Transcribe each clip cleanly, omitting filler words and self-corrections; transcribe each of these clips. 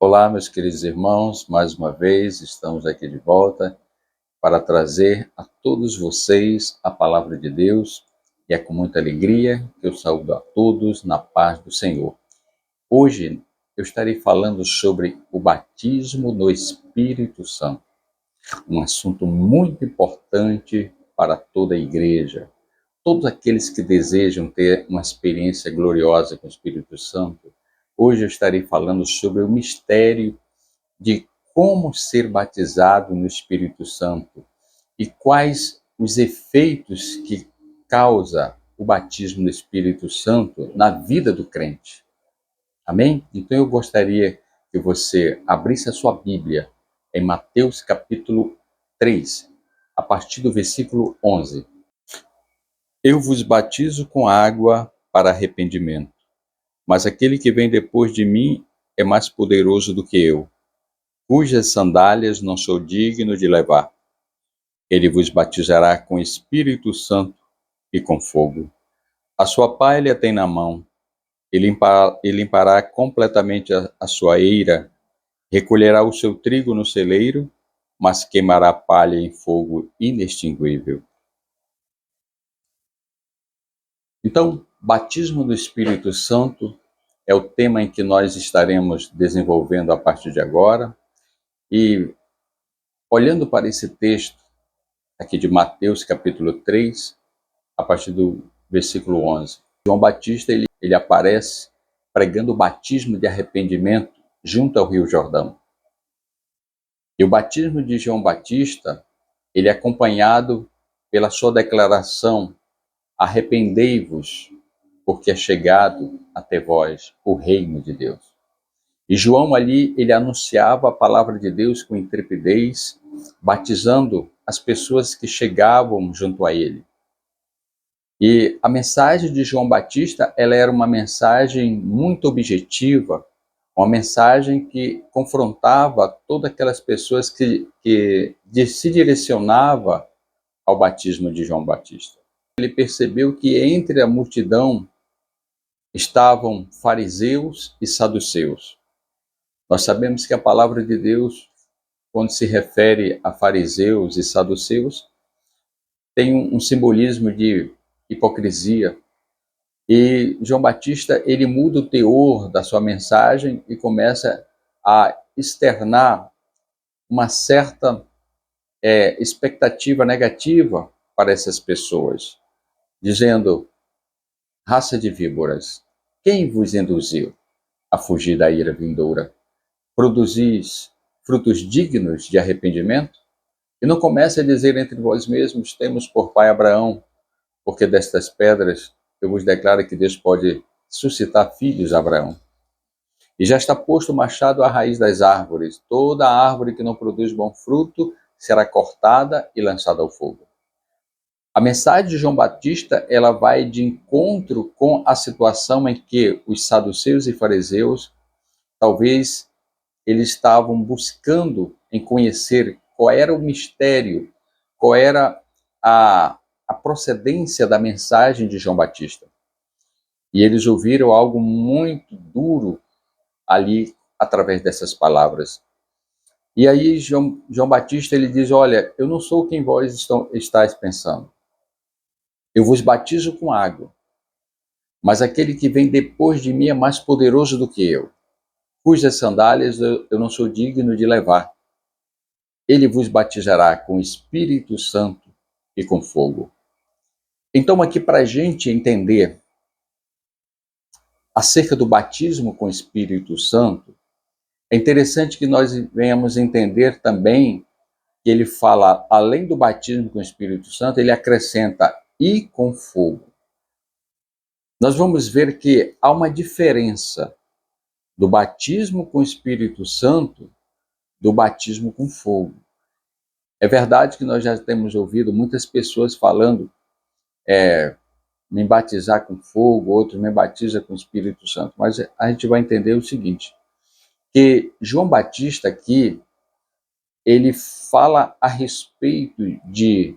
Olá, meus queridos irmãos, mais uma vez estamos aqui de volta para trazer a todos vocês a palavra de Deus e é com muita alegria que eu saúdo a todos na paz do Senhor. Hoje eu estarei falando sobre o batismo no Espírito Santo, um assunto muito importante para toda a igreja. Todos aqueles que desejam ter uma experiência gloriosa com o Espírito Santo, hoje eu estarei falando sobre o mistério de como ser batizado no Espírito Santo e quais os efeitos que causa o batismo no Espírito Santo na vida do crente. Amém? Então eu gostaria que você abrisse a sua Bíblia em Mateus capítulo 3, a partir do versículo 11. Eu vos batizo com água para arrependimento, mas aquele que vem depois de mim é mais poderoso do que eu, cujas sandálias não sou digno de levar. Ele vos batizará com Espírito Santo e com fogo. A sua palha tem na mão, e limpará completamente a sua eira, recolherá o seu trigo no celeiro, mas queimará a palha em fogo inextinguível. Então, batismo do Espírito Santo é o tema em que nós estaremos desenvolvendo a partir de agora. E olhando para esse texto aqui de Mateus capítulo 3, a partir do versículo 11. João Batista ele aparece pregando o batismo de arrependimento junto ao Rio Jordão. E o batismo de João Batista, ele é acompanhado pela sua declaração: arrependei-vos, porque é chegado até vós o reino de Deus. E João ali, ele anunciava a palavra de Deus com intrepidez, batizando as pessoas que chegavam junto a ele. E a mensagem de João Batista, ela era uma mensagem muito objetiva, uma mensagem que confrontava todas aquelas pessoas que se direcionava ao batismo de João Batista. Ele percebeu que entre a multidão estavam fariseus e saduceus. Nós sabemos que a palavra de Deus, quando se refere a fariseus e saduceus, tem um simbolismo de hipocrisia. E João Batista, ele muda o teor da sua mensagem e começa a externar uma certa expectativa negativa para essas pessoas, dizendo: raça de víboras, quem vos induziu a fugir da ira vindoura? Produzis frutos dignos de arrependimento? E não comece a dizer entre vós mesmos: temos por pai Abraão, porque destas pedras eu vos declaro que Deus pode suscitar filhos a Abraão. E já está posto o machado à raiz das árvores. Toda árvore que não produz bom fruto será cortada e lançada ao fogo. A mensagem de João Batista, ela vai de encontro com a situação em que os saduceus e fariseus, talvez eles estavam buscando em conhecer qual era o mistério, qual era a procedência da mensagem de João Batista. E eles ouviram algo muito duro ali através dessas palavras. E aí João Batista ele diz: olha, eu não sou quem vós estáis pensando. Eu vos batizo com água, mas aquele que vem depois de mim é mais poderoso do que eu, cujas sandálias eu não sou digno de levar. Ele vos batizará com Espírito Santo e com fogo. Então, aqui para a gente entender acerca do batismo com o Espírito Santo, é interessante que nós venhamos entender também que ele fala, além do batismo com o Espírito Santo, ele acrescenta e com fogo. Nós vamos ver que há uma diferença do batismo com o Espírito Santo do batismo com fogo. É verdade que nós já temos ouvido muitas pessoas falando me batizar com fogo, outros me batizam com o Espírito Santo, mas a gente vai entender o seguinte, que João Batista aqui, ele fala a respeito de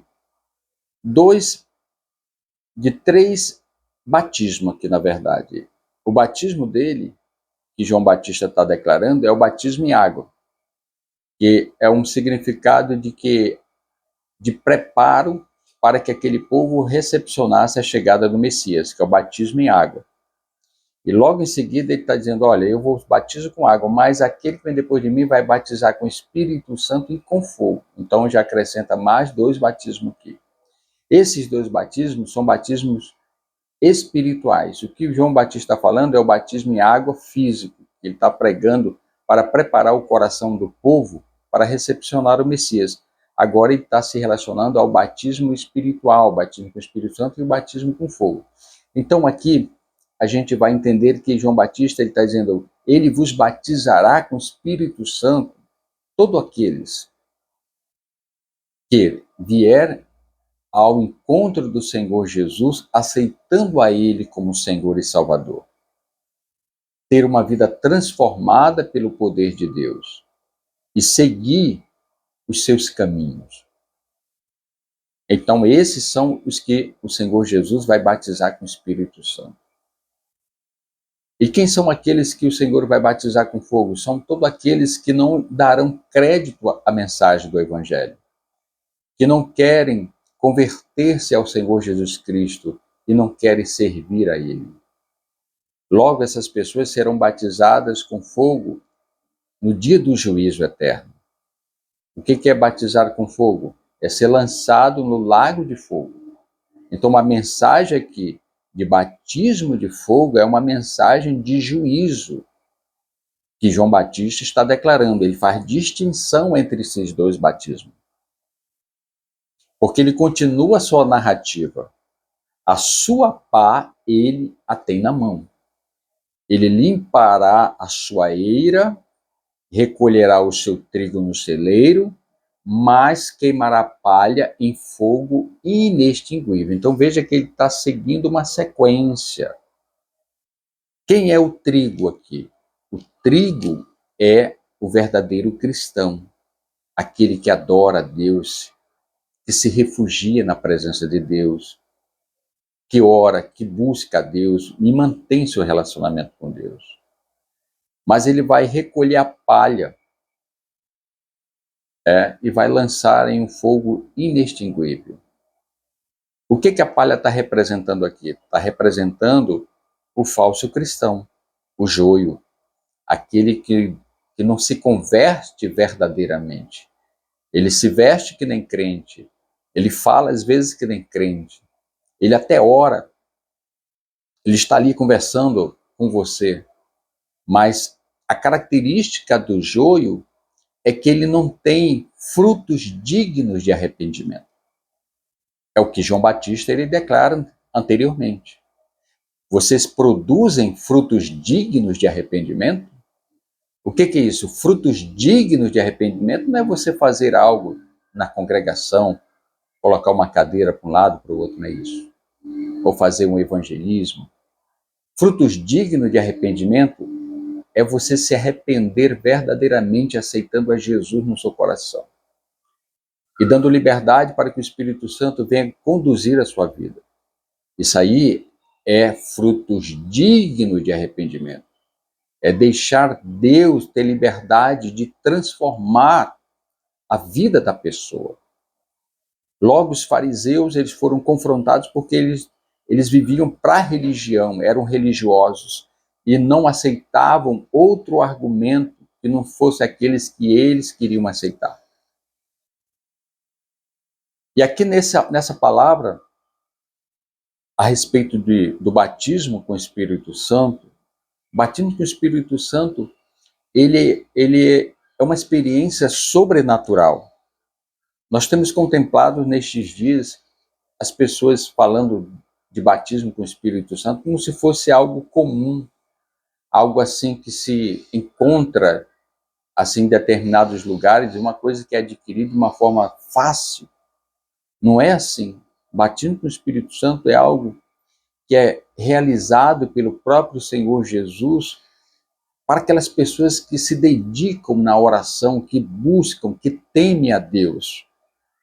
três batismos aqui, na verdade. O batismo dele que João Batista está declarando é o batismo em água, que é um significado de preparo para que aquele povo recepcionasse a chegada do Messias, que é o batismo em água. E logo em seguida ele está dizendo, olha, eu vos batizo com água, mas aquele que vem depois de mim vai batizar com o Espírito Santo e com fogo. Então já acrescenta mais 2 batismos aqui. Esses 2 batismos são batismos espirituais. O que João Batista está falando é o batismo em água físico. Ele está pregando para preparar o coração do povo para recepcionar o Messias. Agora ele está se relacionando ao batismo espiritual, o batismo com o Espírito Santo e o batismo com fogo. Então aqui a gente vai entender que João Batista está dizendo, ele vos batizará com o Espírito Santo, todos aqueles que vier ao encontro do Senhor Jesus, aceitando a Ele como Senhor e Salvador. Ter uma vida transformada pelo poder de Deus e seguir os seus caminhos. Então, esses são os que o Senhor Jesus vai batizar com o Espírito Santo. E quem são aqueles que o Senhor vai batizar com fogo? São todos aqueles que não darão crédito à mensagem do Evangelho, que não querem converter-se ao Senhor Jesus Cristo e não querem servir a Ele. Logo, essas pessoas serão batizadas com fogo no dia do juízo eterno. O que é batizar com fogo? É ser lançado no lago de fogo. Então, a mensagem aqui de batismo de fogo é uma mensagem de juízo que João Batista está declarando. Ele faz distinção entre esses 2 batismos. Porque ele continua a sua narrativa. A sua pá ele a tem na mão. Ele limpará a sua eira, recolherá o seu trigo no celeiro, mas queimará palha em fogo inextinguível. Então veja que ele está seguindo uma sequência. Quem é o trigo aqui? O trigo é o verdadeiro cristão, aquele que adora a Deus, que se refugia na presença de Deus, que ora, que busca a Deus e mantém seu relacionamento com Deus. Mas ele vai recolher a palha e vai lançar em um fogo inextinguível. O que a palha está representando aqui? Está representando o falso cristão, o joio, aquele que não se converte verdadeiramente. Ele se veste que nem crente, ele fala às vezes que nem crente, ele até ora, ele está ali conversando com você, mas a característica do joio é que ele não tem frutos dignos de arrependimento. É o que João Batista ele declara anteriormente. Vocês produzem frutos dignos de arrependimento? O que é isso? Frutos dignos de arrependimento não é você fazer algo na congregação, colocar uma cadeira para um lado, para o outro, não é isso. Ou fazer um evangelismo. Frutos dignos de arrependimento é você se arrepender verdadeiramente aceitando a Jesus no seu coração. E dando liberdade para que o Espírito Santo venha conduzir a sua vida. Isso aí é frutos dignos de arrependimento. É deixar Deus ter liberdade de transformar a vida da pessoa. Logo, os fariseus eles foram confrontados porque eles viviam para a religião, eram religiosos e não aceitavam outro argumento que não fosse aqueles que eles queriam aceitar. E aqui nessa palavra, a respeito do batismo com o Espírito Santo, o batismo com o Espírito Santo, ele é uma experiência sobrenatural. Nós temos contemplado nestes dias as pessoas falando de batismo com o Espírito Santo como se fosse algo comum, algo assim que se encontra assim em determinados lugares, uma coisa que é adquirida de uma forma fácil. Não é assim. Batismo com o Espírito Santo é algo que é realizado pelo próprio Senhor Jesus para aquelas pessoas que se dedicam na oração, que buscam, que temem a Deus,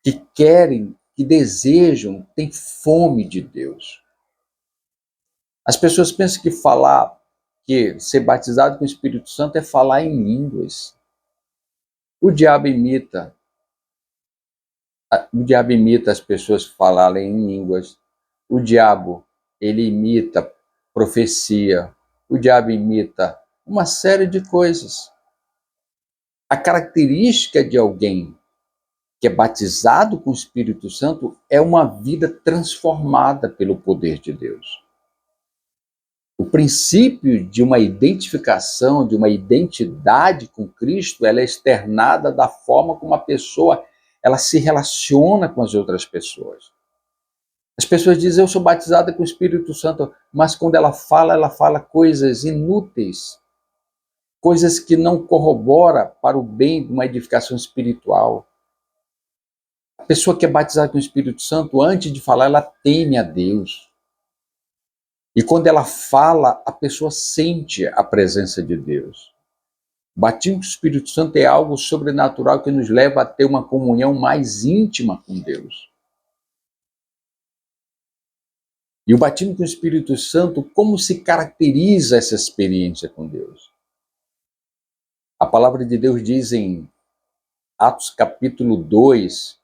que querem, que desejam, têm fome de Deus. As pessoas pensam que falar que ser batizado com o Espírito Santo é falar em línguas. O diabo imita as pessoas falarem em línguas. O diabo, ele imita profecia. O diabo imita uma série de coisas. A característica de alguém que é batizado com o Espírito Santo é uma vida transformada pelo poder de Deus. O princípio de uma identificação, de uma identidade com Cristo, ela é externada da forma como a pessoa ela se relaciona com as outras pessoas. As pessoas dizem, eu sou batizada com o Espírito Santo, mas quando ela fala coisas inúteis, coisas que não corroboram para o bem de uma edificação espiritual. A pessoa que é batizada com o Espírito Santo, antes de falar, ela teme a Deus. E quando ela fala, a pessoa sente a presença de Deus. O batismo com o Espírito Santo é algo sobrenatural que nos leva a ter uma comunhão mais íntima com Deus. E o batismo com o Espírito Santo, como se caracteriza essa experiência com Deus? A palavra de Deus diz em Atos capítulo 2,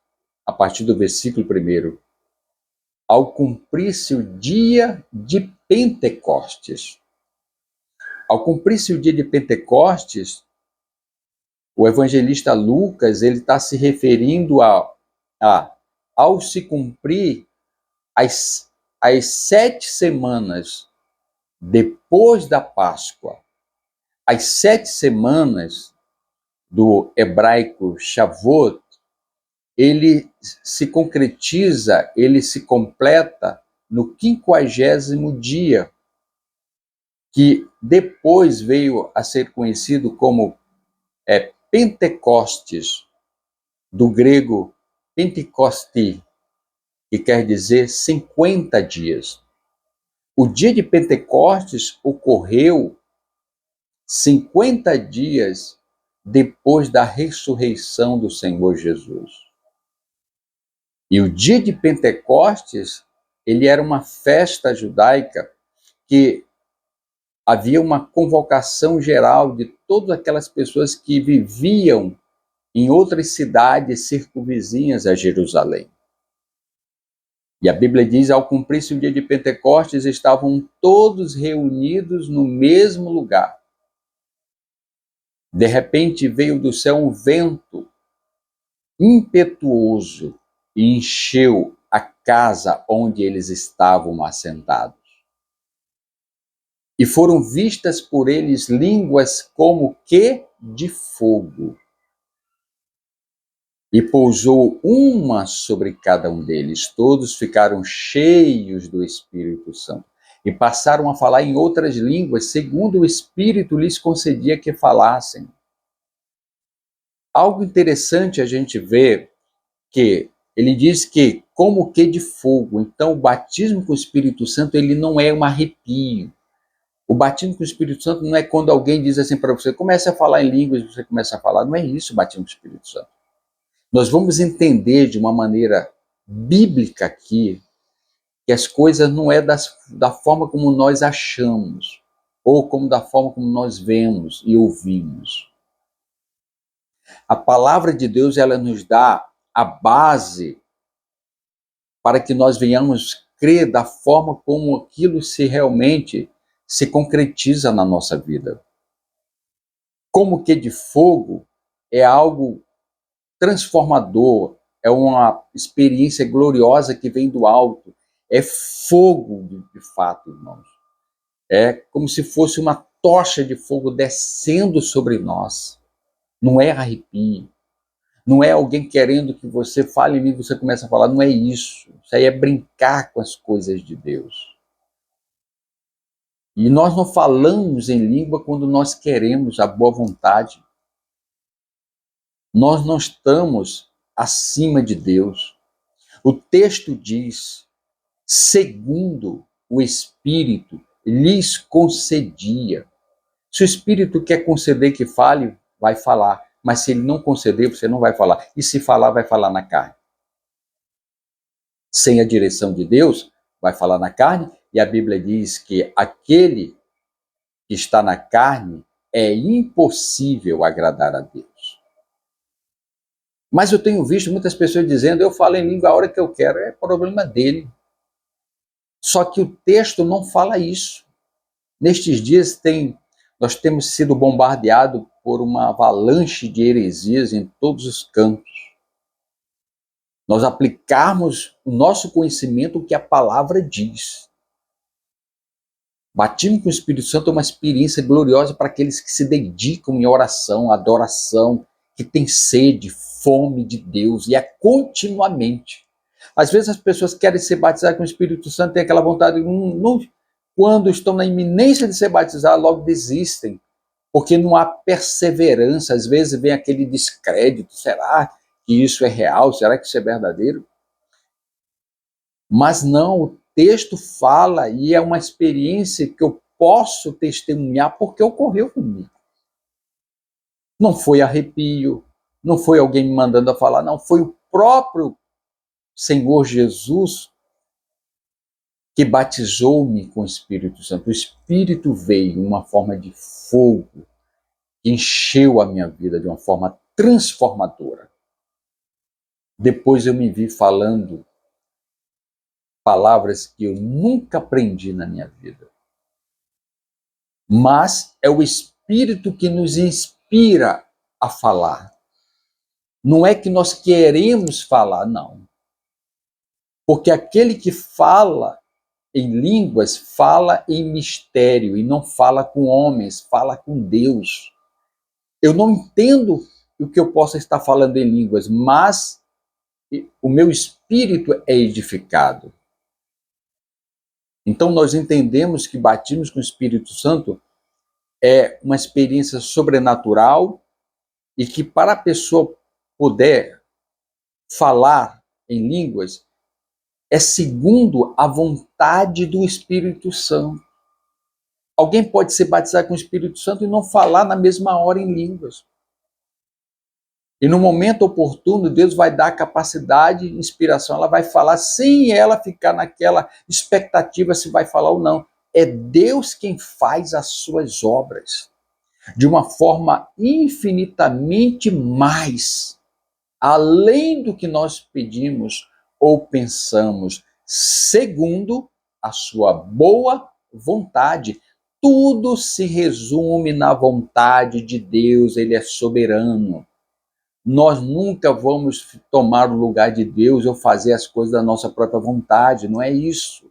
a partir do versículo 1, ao cumprir-se o dia de Pentecostes. Ao cumprir-se o dia de Pentecostes, o evangelista Lucas ele está se referindo ao se cumprir as 7 semanas depois da Páscoa, as 7 semanas do hebraico Shavuot, ele se concretiza, ele se completa no 50º dia, que depois veio a ser conhecido como Pentecostes, do grego Pentecosti, que quer dizer 50 dias. O dia de Pentecostes ocorreu 50 dias depois da ressurreição do Senhor Jesus. E o dia de Pentecostes, ele era uma festa judaica que havia uma convocação geral de todas aquelas pessoas que viviam em outras cidades circunvizinhas a Jerusalém. E a Bíblia diz, ao cumprir-se o dia de Pentecostes, estavam todos reunidos no mesmo lugar. De repente veio do céu um vento impetuoso e encheu a casa onde eles estavam assentados. E foram vistas por eles línguas como que de fogo. E pousou uma sobre cada um deles. Todos ficaram cheios do Espírito Santo e passaram a falar em outras línguas, segundo o Espírito lhes concedia que falassem. Algo interessante a gente vê que ele diz que como que de fogo. Então o batismo com o Espírito Santo ele não é um arrepio. O batismo com o Espírito Santo não é quando alguém diz assim para você, comece a falar em línguas, você começa a falar. Não é isso o batismo com o Espírito Santo. Nós vamos entender de uma maneira bíblica aqui que as coisas não é da forma como nós achamos ou como da forma como nós vemos e ouvimos. A palavra de Deus ela nos dá a base para que nós venhamos crer da forma como aquilo realmente se concretiza na nossa vida. Como que de fogo é algo transformador, é uma experiência gloriosa que vem do alto, é fogo de fato, irmãos. É como se fosse uma tocha de fogo descendo sobre nós. Não é arrepio, não é alguém querendo que você fale em língua e você começa a falar, não é isso. Isso aí é brincar com as coisas de Deus. E nós não falamos em língua quando nós queremos a boa vontade. Nós não estamos acima de Deus. O texto diz, segundo o Espírito lhes concedia. Se o Espírito quer conceder que fale, vai falar. Mas se ele não conceder, você não vai falar. E se falar, vai falar na carne. Sem a direção de Deus, vai falar na carne. E a Bíblia diz que aquele que está na carne, é impossível agradar a Deus. Mas eu tenho visto muitas pessoas dizendo, eu falo em língua a hora que eu quero, é problema dele. Só que o texto não fala isso. Nestes dias nós temos sido bombardeados por uma avalanche de heresias em todos os campos. Nós aplicarmos o nosso conhecimento, o que a palavra diz. Batismo com o Espírito Santo é uma experiência gloriosa para aqueles que se dedicam em oração, adoração, que têm sede, fome de Deus, e é continuamente. Às vezes as pessoas querem ser batizadas com o Espírito Santo, têm aquela vontade, quando estão na iminência de ser batizados, logo desistem, porque não há perseverança. Às vezes vem aquele descrédito, será que isso é real? Será que isso é verdadeiro? Mas não, o texto fala e é uma experiência que eu posso testemunhar porque ocorreu comigo. Não foi arrepio, não foi alguém me mandando a falar, não, foi o próprio Senhor Jesus que batizou-me com o Espírito Santo. O Espírito veio em uma forma de fogo, que encheu a minha vida de uma forma transformadora. Depois eu me vi falando palavras que eu nunca aprendi na minha vida. Mas é o Espírito que nos inspira a falar. Não é que nós queremos falar, não. Porque aquele que fala em línguas, fala em mistério e não fala com homens, fala com Deus. Eu não entendo o que eu possa estar falando em línguas, mas o meu espírito é edificado. Então nós entendemos que batismo com o Espírito Santo é uma experiência sobrenatural e que para a pessoa poder falar em línguas é segundo a vontade do Espírito Santo. Alguém pode ser batizado com o Espírito Santo e não falar na mesma hora em línguas. E no momento oportuno, Deus vai dar capacidade, inspiração, ela vai falar sem ela ficar naquela expectativa se vai falar ou não. É Deus quem faz as suas obras de uma forma infinitamente mais além do que nós pedimos ou pensamos, segundo a sua boa vontade. Tudo se resume na vontade de Deus, ele é soberano. Nós nunca vamos tomar o lugar de Deus ou fazer as coisas da nossa própria vontade, não é isso.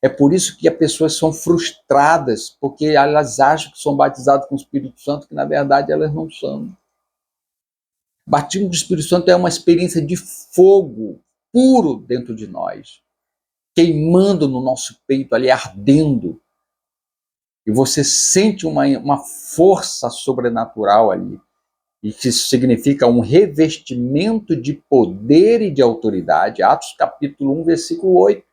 É por isso que as pessoas são frustradas, porque elas acham que são batizadas com o Espírito Santo, que na verdade elas não são. Batismo do Espírito Santo é uma experiência de fogo puro dentro de nós, queimando no nosso peito, ali ardendo. E você sente uma força sobrenatural ali. E que isso significa um revestimento de poder e de autoridade. Atos capítulo 1, versículo 8.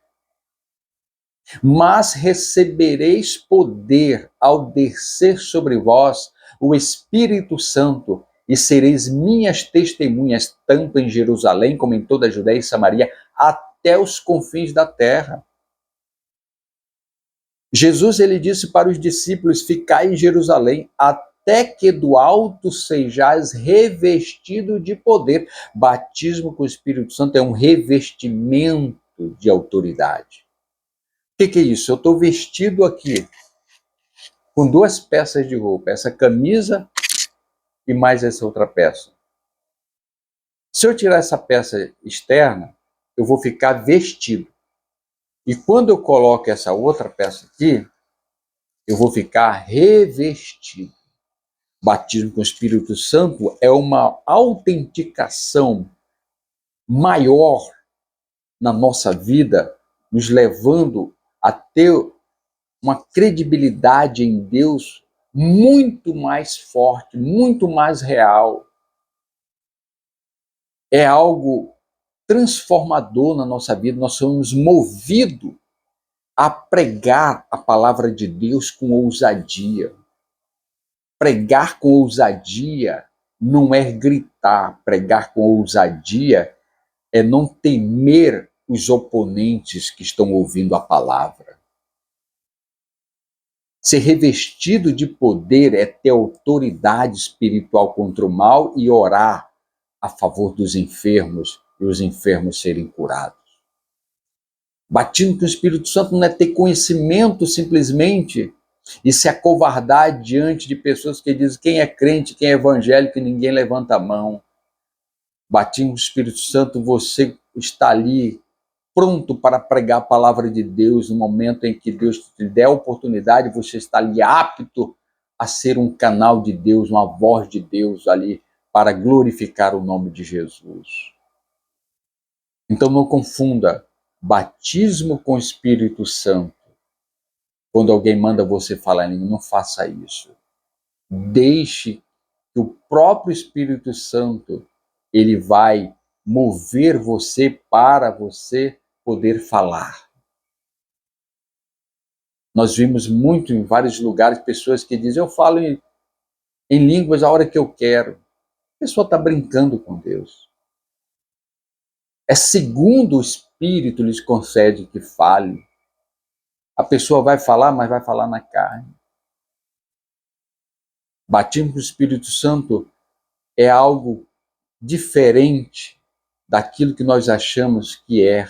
Mas recebereis poder ao descer sobre vós o Espírito Santo, e sereis minhas testemunhas, tanto em Jerusalém como em toda a Judéia e Samaria, até os confins da terra. Jesus, ele disse para os discípulos, ficai em Jerusalém, até que do alto sejais revestido de poder. Batismo com o Espírito Santo é um revestimento de autoridade. O que é isso? Eu estou vestido aqui com duas peças de roupa, essa camisa e mais essa outra peça. Se eu tirar essa peça externa, eu vou ficar vestido. E quando eu coloco essa outra peça aqui, eu vou ficar revestido. Batismo com o Espírito Santo é uma autenticação maior na nossa vida, nos levando a ter uma credibilidade em Deus muito mais forte, muito mais real. É algo transformador na nossa vida, nós somos movidos a pregar a palavra de Deus com ousadia. Pregar com ousadia não é gritar, pregar com ousadia é não temer os oponentes que estão ouvindo a palavra. Ser revestido de poder é ter autoridade espiritual contra o mal e orar a favor dos enfermos e os enfermos serem curados. Batismo com o Espírito Santo não é ter conhecimento simplesmente e se acovardar diante de pessoas que dizem quem é crente, quem é evangélico e ninguém levanta a mão. Batismo com o Espírito Santo, você está ali pronto para pregar a palavra de Deus no momento em que Deus te der a oportunidade, você está ali apto a ser um canal de Deus, uma voz de Deus ali para glorificar o nome de Jesus. Então não confunda batismo com o Espírito Santo. Quando alguém manda você falar em língua, não faça isso. Deixe que o próprio Espírito Santo, ele vai mover você para você poder falar. Nós vimos muito em vários lugares pessoas que dizem, eu falo em línguas a hora que eu quero. A pessoa está brincando com Deus. É segundo o Espírito lhes concede que fale. A pessoa vai falar, mas vai falar na carne. Batismo com o Espírito Santo é algo diferente daquilo que nós achamos que é.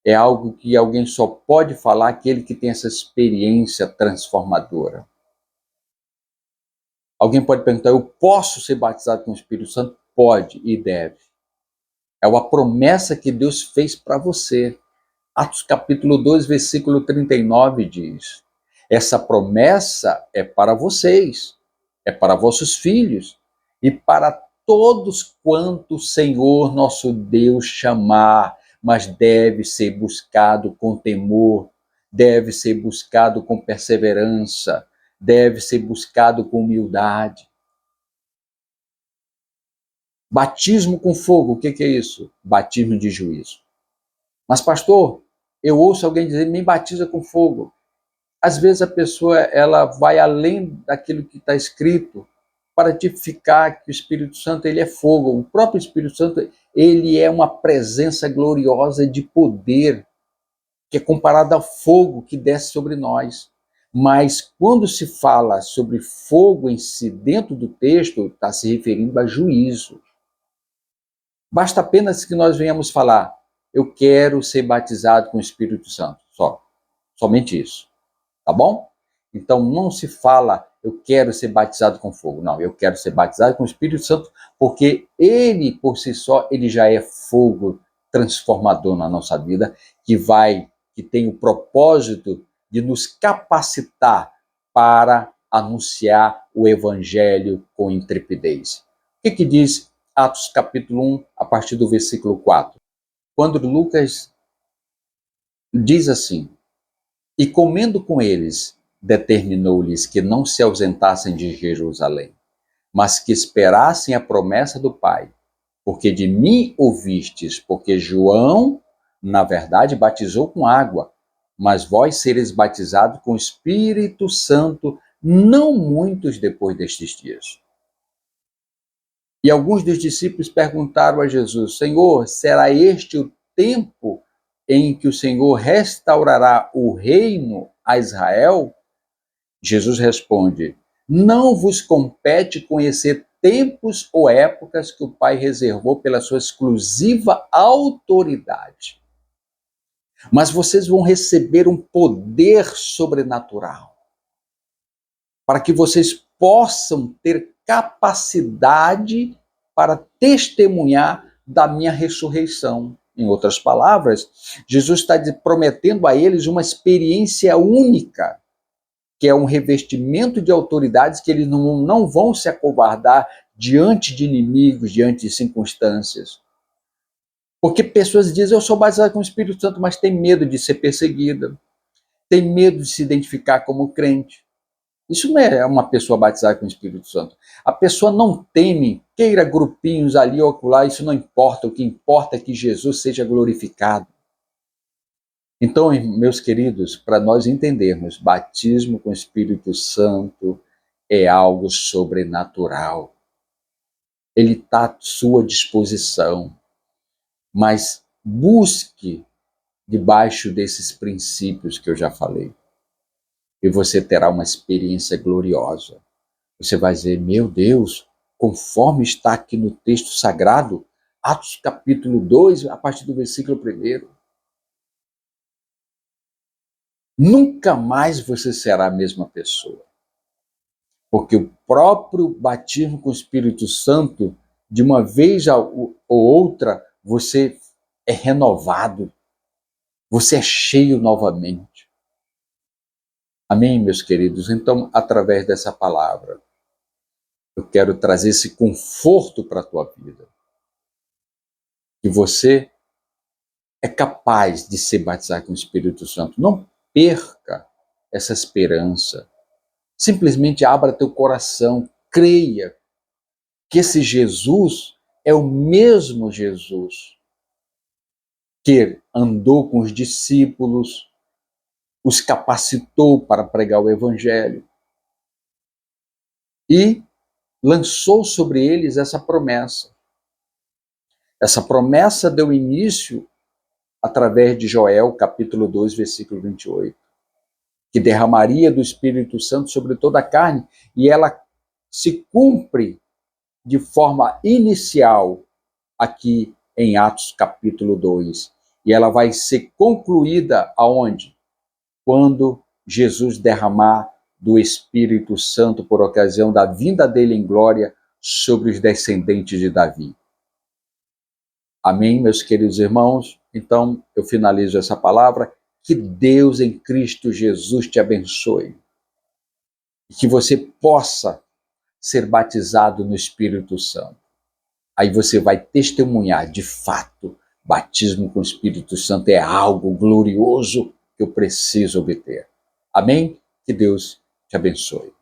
É algo que alguém só pode falar aquele que tem essa experiência transformadora. Alguém pode perguntar, eu posso ser batizado com o Espírito Santo? Pode e deve. É uma promessa que Deus fez para você. Atos capítulo 2, versículo 39 diz, essa promessa é para vocês, é para vossos filhos e para todos quanto o Senhor nosso Deus chamar, mas deve ser buscado com temor, deve ser buscado com perseverança, deve ser buscado com humildade. Batismo com fogo, o que é isso? Batismo de juízo. Mas pastor, eu ouço alguém dizer, me batiza com fogo. Às vezes a pessoa ela vai além daquilo que está escrito para tipificar que o Espírito Santo ele é fogo. O próprio Espírito Santo ele é uma presença gloriosa de poder que é comparado ao fogo que desce sobre nós. Mas quando se fala sobre fogo em si dentro do texto, está se referindo a juízo. Basta apenas que nós venhamos falar, eu quero ser batizado com o Espírito Santo. Somente isso. Tá bom? Então não se fala, eu quero ser batizado com fogo. Não, eu quero ser batizado com o Espírito Santo, porque ele, por si só, ele já é fogo transformador na nossa vida, que tem o propósito de nos capacitar para anunciar o Evangelho com intrepidez. O que diz Atos capítulo 1, a partir do versículo 4? Quando Lucas diz assim, e comendo com eles, determinou-lhes que não se ausentassem de Jerusalém, mas que esperassem a promessa do Pai, porque de mim ouvistes, porque João, na verdade, batizou com água, mas vós sereis batizados com o Espírito Santo não muitos depois destes dias. E alguns dos discípulos perguntaram a Jesus, Senhor, será este o tempo em que o Senhor restaurará o reino a Israel? Jesus responde, não vos compete conhecer tempos ou épocas que o Pai reservou pela sua exclusiva autoridade. Mas vocês vão receber um poder sobrenatural para que vocês possam ter capacidade para testemunhar da minha ressurreição. Em outras palavras, Jesus está prometendo a eles uma experiência única, que é um revestimento de autoridades que eles não vão se acovardar diante de inimigos, diante de circunstâncias. Porque pessoas dizem, eu sou batizado com o Espírito Santo, mas tem medo de ser perseguida, tem medo de se identificar como crente. Isso não é uma pessoa batizada com o Espírito Santo. A pessoa não teme, queira grupinhos ali ou acolá, isso não importa. O que importa é que Jesus seja glorificado. Então, meus queridos, para nós entendermos, batismo com o Espírito Santo é algo sobrenatural. Ele está à sua disposição, mas busque debaixo desses princípios que eu já falei. e você terá uma experiência gloriosa. Você vai dizer, meu Deus, conforme está aqui no texto sagrado, Atos capítulo 2, a partir do versículo 1. Nunca mais você será a mesma pessoa. Porque o próprio batismo com o Espírito Santo, de uma vez ou outra, você é renovado. Você é cheio novamente. Amém, meus queridos? Então, através dessa palavra, eu quero trazer esse conforto para a tua vida. Que você é capaz de se batizar com o Espírito Santo. Não perca essa esperança. Simplesmente abra teu coração, creia que esse Jesus é o mesmo Jesus que andou com os discípulos, os capacitou para pregar o Evangelho e lançou sobre eles essa promessa. Essa promessa deu início através de Joel, capítulo 2, versículo 28, que derramaria do Espírito Santo sobre toda a carne, e ela se cumpre de forma inicial aqui em Atos capítulo 2. E ela vai ser concluída aonde? Quando Jesus derramar do Espírito Santo por ocasião da vinda dele em glória sobre os descendentes de Davi. Amém, meus queridos irmãos? Então, eu finalizo essa palavra. Que Deus em Cristo Jesus te abençoe. E que você possa ser batizado no Espírito Santo. Aí você vai testemunhar, de fato, batismo com o Espírito Santo é algo glorioso que eu preciso obter. Amém? Que Deus te abençoe.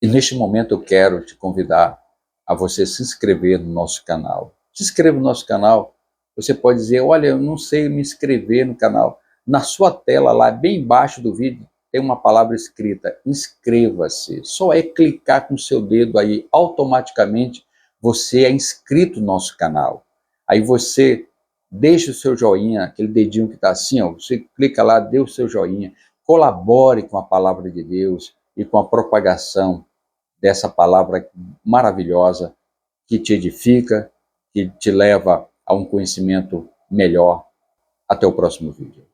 E neste momento eu quero te convidar a você se inscrever no nosso canal. Se inscreva no nosso canal. Você pode dizer, olha, eu não sei me inscrever no canal. Na sua tela, lá bem embaixo do vídeo, tem uma palavra escrita, inscreva-se. Só é clicar com o seu dedo aí, automaticamente você é inscrito no nosso canal. Aí você deixa o seu joinha, aquele dedinho que está assim, ó, você clica lá, dê o seu joinha, colabore com a palavra de Deus e com a propagação dessa palavra maravilhosa que te edifica, que te leva a um conhecimento melhor. Até o próximo vídeo.